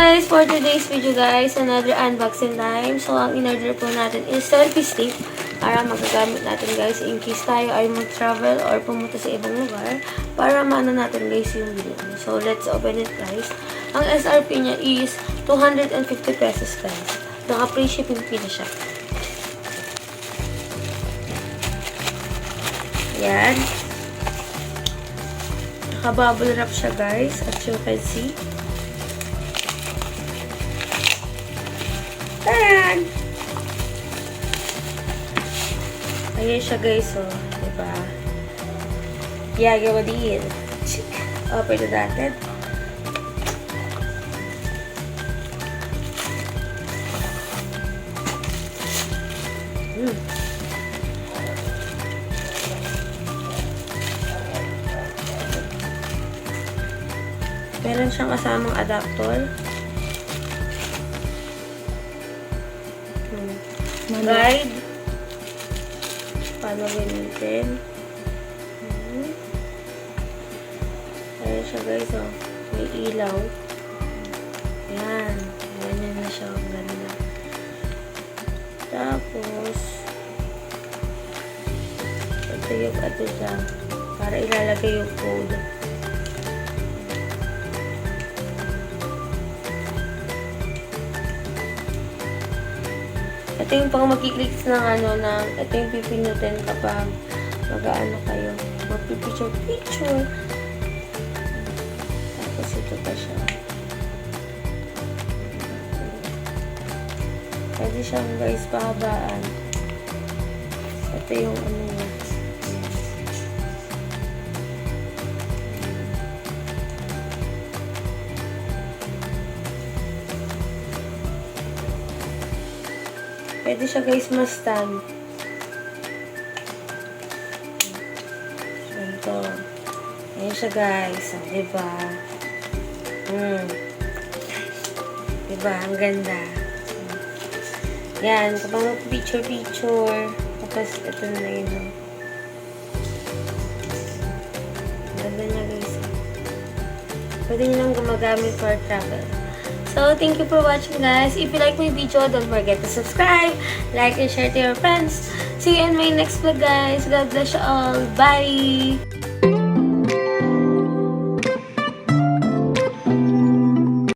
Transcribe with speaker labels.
Speaker 1: guys, for today's video guys, another unboxing time. So, ang in-order po natin is selfie stick para magagamit natin guys in case tayo ay mag-travel or pumunta sa ibang lugar para maano natin guys yung video. So, let's open it guys. Ang SRP niya is 250 pesos guys. Naka-free shipping fee na siya. Yan. Naka-bubble wrap siya guys, as you can see. Taran! Ayan siya guys, oh. Diba? Yagawa din. Open na natin. Meron siyang kasamang adapter. Guide. Paano gamitin. Ayan siya guys, oh. May ilaw. Ayan. Ganyan na siya. Ang ganda. Tapos, ito yung ato siya. Para ilalagay yung code. Ito yung pang mag-clicks ng ito yung pipinutin kapag mag-aano kayo. Mag-picture. Tapos ito pa siya. Pwede siyang guys pahabaan. Ito yung niya. Pwede siya guys ma-stand. Ganito. Ayan siya guys. Diba? Diba? Ang ganda. Yan. Kapag mag-picture. Tapos ito na yun. Ang ganda niya guys. Pwede nyo lang gumagamit for travel. So, thank you for watching guys. If you like my video, don't forget to subscribe, like, and share to your friends. See you in my next vlog guys. God bless you all. Bye!